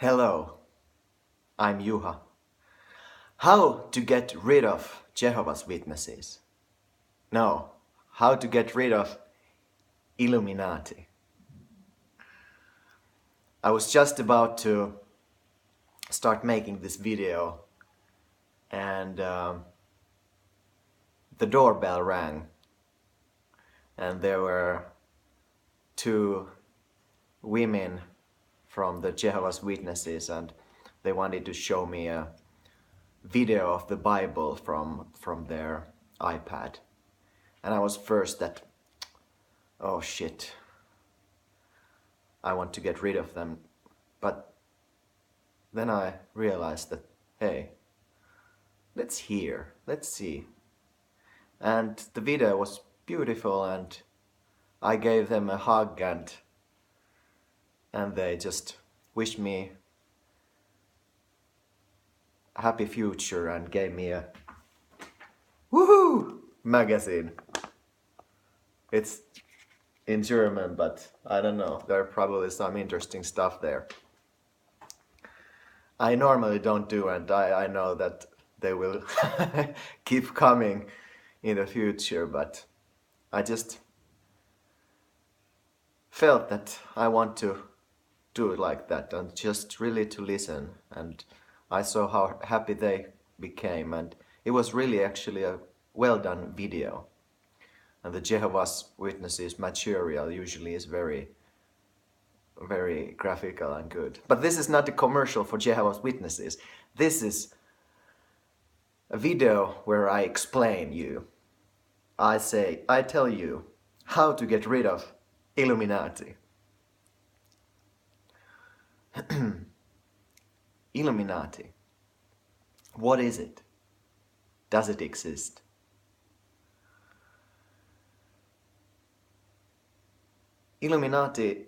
Hello, I'm Juha. How to get rid of Jehovah's Witnesses? No, how to get rid of Illuminati. I was just about to start making this video and the doorbell rang and there were two women from the Jehovah's Witnesses and they wanted to show me a video of the Bible from their iPad. And I was first that, oh shit, I want to get rid of them. But then I realized that, hey, let's hear, let's see. And the video was beautiful and I gave them a hug and they just wished me a happy future and gave me a woohoo magazine. It's in German, but I don't know, there are probably some interesting stuff there. I normally don't do, and I know that they will keep coming in the future, but I just felt that I want to do it like that and just really to listen, and I saw how happy they became, and it was really actually a well done video. And the Jehovah's Witnesses material usually is very graphical and good. But this is not a commercial for Jehovah's Witnesses. This is a video where I explain you. I tell you how to get rid of Illuminati. Illuminati. What is it? Does it exist? Illuminati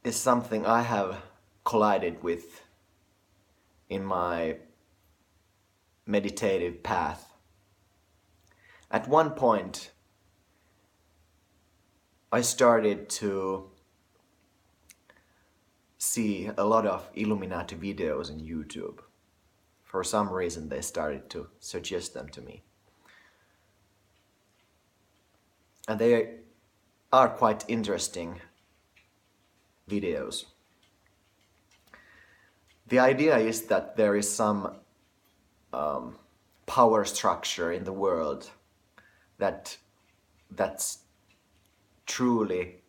is something I have collided with in my meditative path. At one point, I started to see a lot of Illuminati videos on YouTube. For some reason, they started to suggest them to me. And they are quite interesting videos. The idea is that there is some power structure in the world that's truly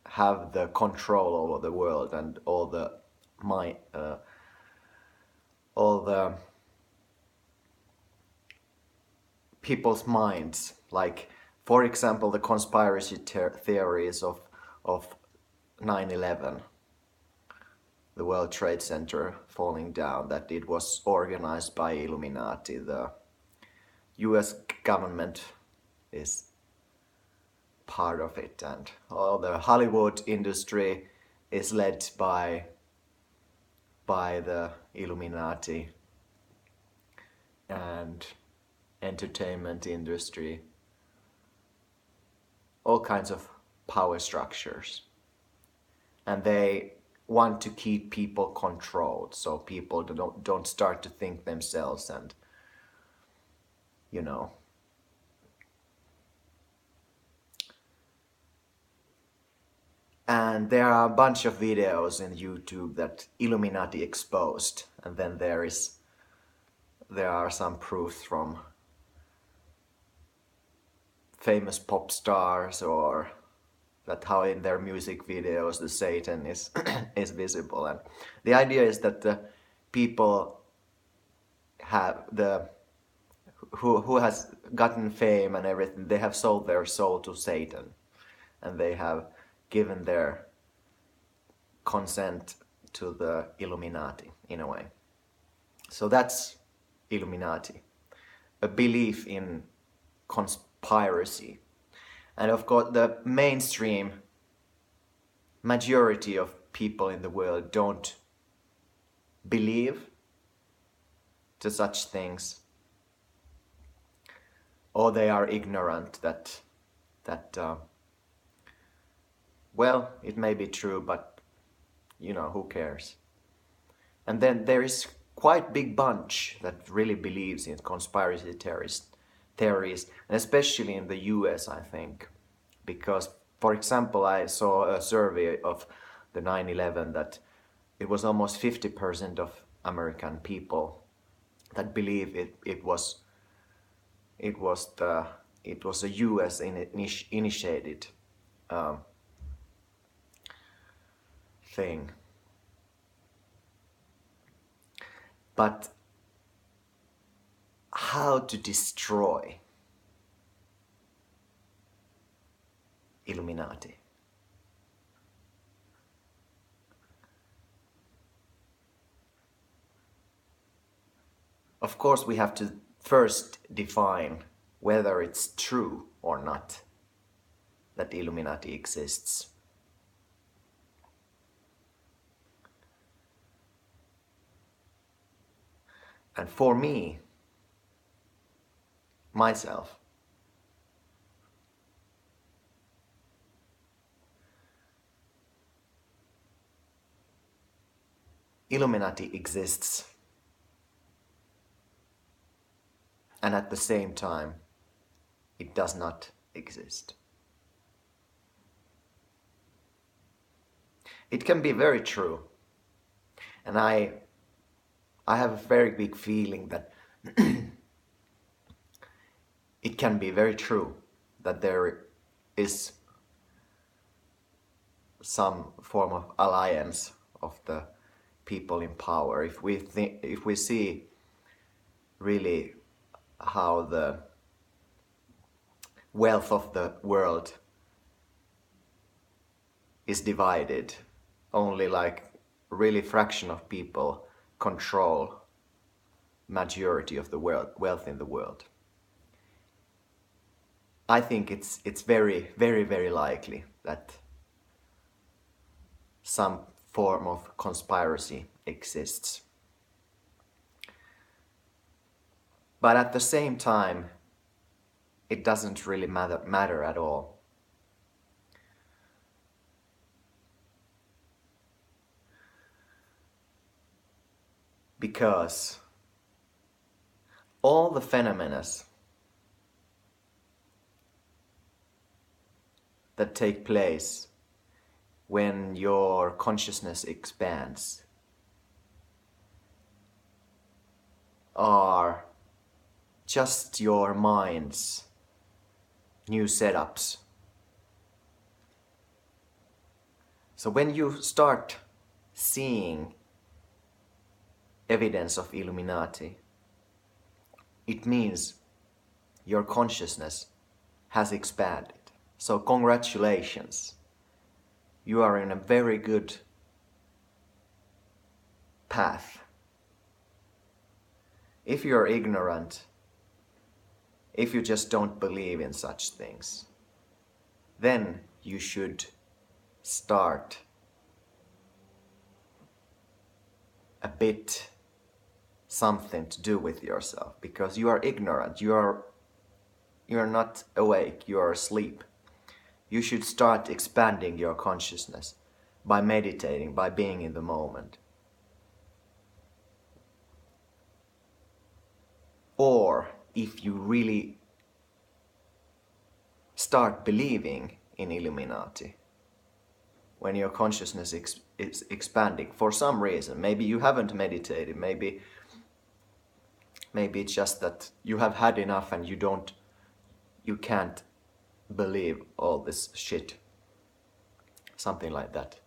have the control over the world and all the people's minds. Like, for example, the conspiracy theories of 9/11, the World Trade Center falling down, that it was organized by Illuminati. The US government is part of it, and all the Hollywood industry is led by the Illuminati, and entertainment industry, all kinds of power structures. And they want to keep people controlled, so people don't start to think themselves, and you know. And there are a bunch of videos in YouTube that Illuminati exposed, and then there are some proofs from famous pop stars, or that how in their music videos the Satan is is visible. And the idea is that the people have who has gotten fame and everything, they have sold their soul to Satan, and they have given their consent to the Illuminati in a way. So that's Illuminati, a belief in conspiracy. And of course, the mainstream majority of people in the world don't believe to such things, or they are ignorant that well, it may be true, but who cares? And then there is quite big bunch that really believes in conspiracy theories, and especially in the US, I think. Because, for example, I saw a survey of the 9/11 that it was almost 50% of American people that believe it was a US initiated thing. But how to destroy Illuminati? Of course, we have to first define whether it's true or not that Illuminati exists. And for me, myself, Illuminati exists, and at the same time, it does not exist. It can be very true, and I have a very big feeling that it can be very true that there is some form of alliance of the people in power. If we see really how the wealth of the world is divided, only like really fraction of people control majority of the wealth in the world. I think it's very, very, very likely that some form of conspiracy exists. But at the same time, it doesn't really matter at all. Because all the phenomena that take place when your consciousness expands are just your mind's new setups. So when you start seeing evidence of Illuminati, it means your consciousness has expanded. So congratulations, you are in a very good path. If you're ignorant, if you just don't believe in such things, then you should start a bit something to do with yourself, because you are ignorant, you're not awake, you are asleep. You should start expanding your consciousness by meditating, by being in the moment. Or if you really start believing in Illuminati, when your consciousness is expanding for some reason, maybe you haven't meditated, maybe it's just that you have had enough and you can't believe all this shit, something like that.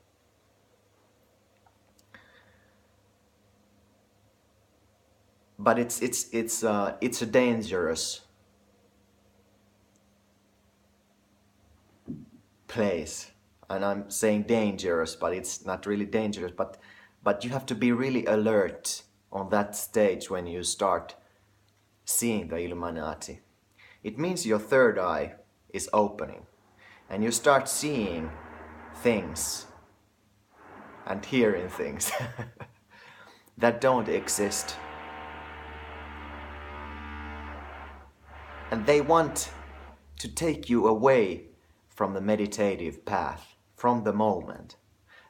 But it's a dangerous place, and I'm saying dangerous, but it's not really dangerous. But you have to be really alert on that stage when you start seeing the Illuminati. It means your third eye is opening, and you start seeing things and hearing things that don't exist. And they want to take you away from the meditative path, from the moment.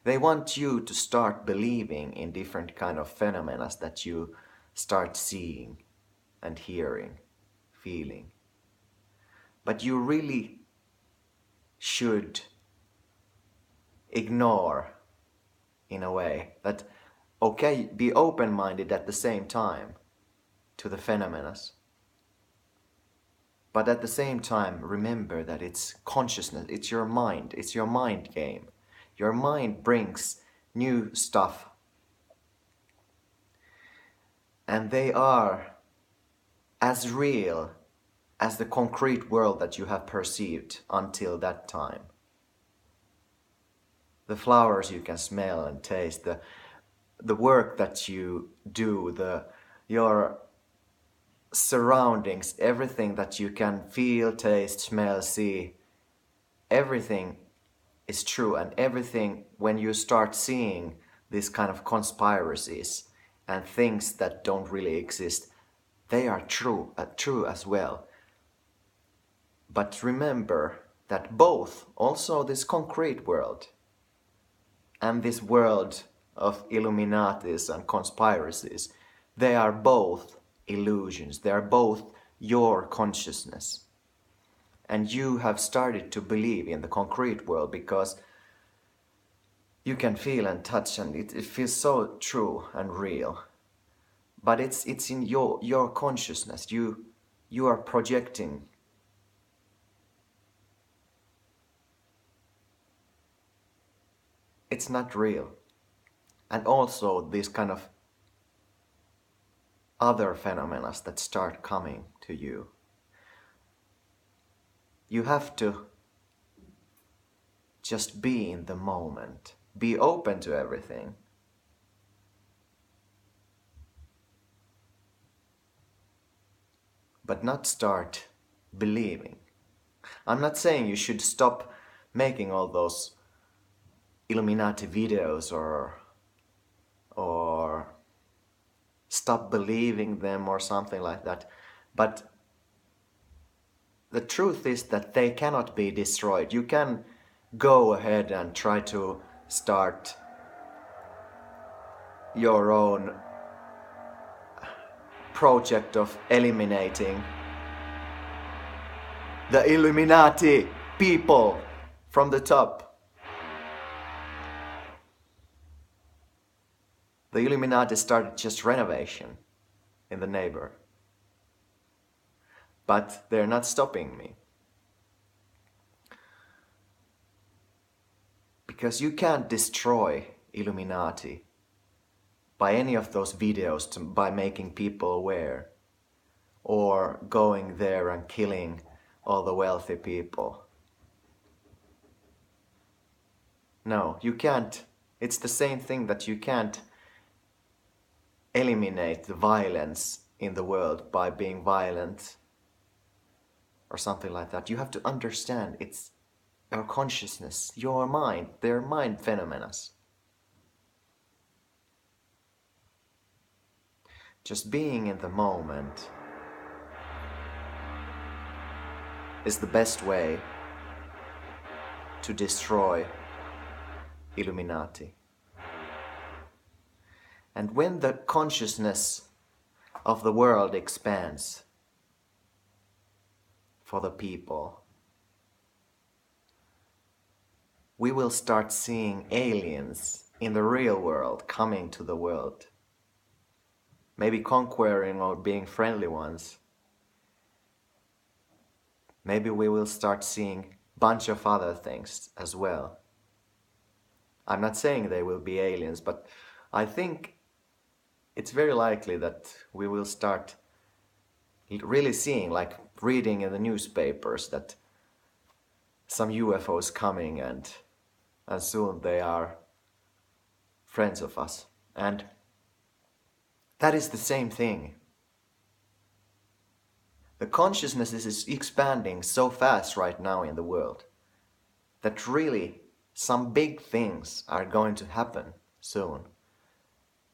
They want you to start believing in different kind of phenomena that you start seeing and hearing, feeling. But you really should ignore, in a way, that, okay, be open-minded at the same time to the phenomena. But at the same time, remember that it's consciousness, it's your mind game. Your mind brings new stuff. And they are as real as the concrete world that you have perceived until that time. The flowers you can smell and taste, the work that you do, your surroundings, everything that you can feel, taste, smell, see, everything is true. And everything, when you start seeing these kind of conspiracies and things that don't really exist, they are true as well. But remember that both, also this concrete world and this world of Illuminatis and conspiracies, they are both illusions. They are both your consciousness. And you have started to believe in the concrete world because you can feel and touch, and it feels so true and real. But it's in your consciousness. You are projecting. It's not real. And also these kind of other phenomena that start coming to you. You have to just be in the moment. Be open to everything. But not start believing. I'm not saying you should stop making all those Illuminati videos or stop believing them or something like that. But the truth is that they cannot be destroyed. You can go ahead and try to start your own project of eliminating the Illuminati people from the top. The Illuminati started just renovation in the neighbor. But they're not stopping me. Because you can't destroy Illuminati by any of those videos by making people aware or going there and killing all the wealthy people. No, you can't. It's the same thing that you can't eliminate the violence in the world by being violent or something like that. You have to understand it's your consciousness, your mind, their mind phenomena. Just being in the moment is the best way to destroy Illuminati. And when the consciousness of the world expands for the people, we will start seeing aliens in the real world coming to the world. Maybe conquering or being friendly ones. Maybe we will start seeing a bunch of other things as well. I'm not saying they will be aliens, but I think it's very likely that we will start really seeing, like reading in the newspapers, that some UFOs coming and soon they are friends of us. And that is the same thing. The consciousness is expanding so fast right now in the world that really some big things are going to happen soon.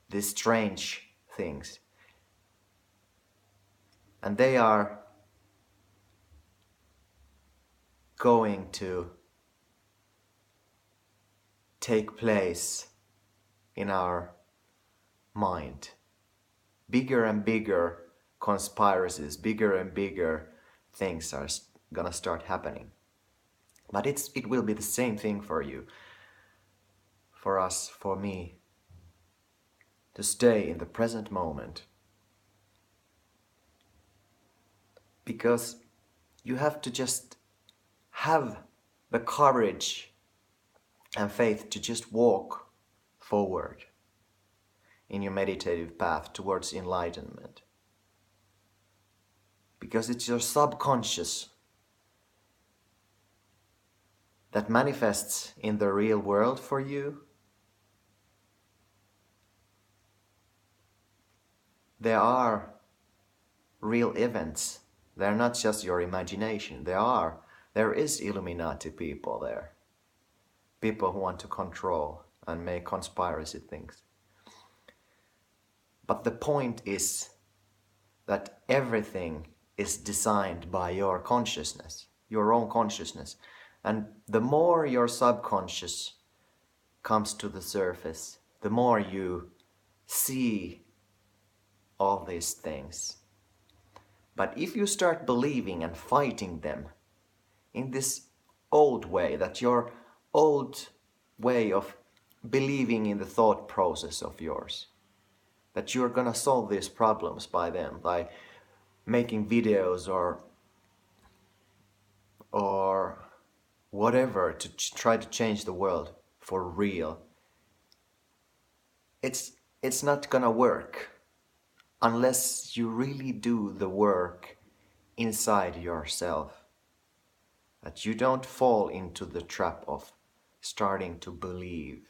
These strange things. And they are going to take place in our mind. Bigger and bigger conspiracies, bigger and bigger things are gonna start happening. But it will be the same thing for you, for us, for me, to stay in the present moment. Because you have to just have the courage and faith to just walk forward in your meditative path towards enlightenment. Because it's your subconscious that manifests in the real world for you. There are real events. They're not just your imagination. There is Illuminati people there. People who want to control and make conspiracy things. But the point is that everything is designed by your consciousness, your own consciousness. And the more your subconscious comes to the surface, the more you see all these things. But if you start believing and fighting them in this old way, that your old way of believing in the thought process of yours, that you're gonna solve these problems by them, by making videos or whatever to try to change the world for real, it's not gonna work unless you really do the work inside yourself. That you don't fall into the trap of starting to believe.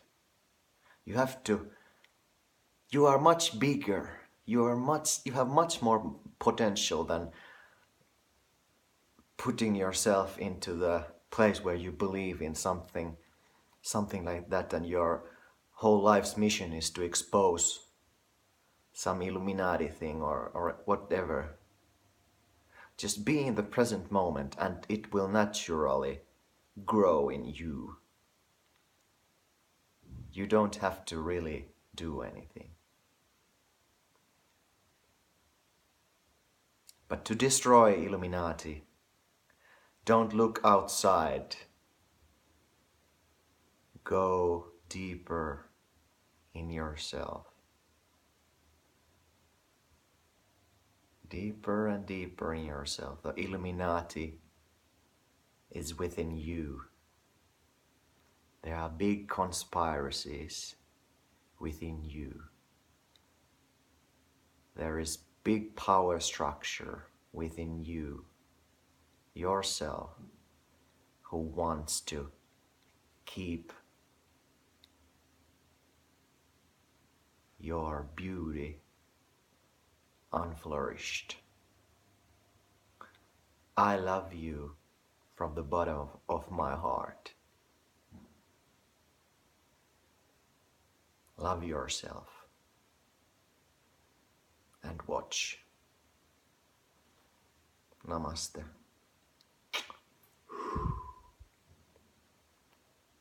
You are much bigger. You have much more potential than putting yourself into the place where you believe in something like that, and your whole life's mission is to expose some Illuminati thing or whatever. Just be in the present moment and it will naturally grow in you. You don't have to really do anything. But to destroy Illuminati, don't look outside. Go deeper in yourself. Deeper and deeper in yourself. The Illuminati is within you. There are big conspiracies within you. There is big power structure within you, yourself, who wants to keep your beauty unflourished. I love you from the bottom of my heart. Love yourself and watch. Namaste.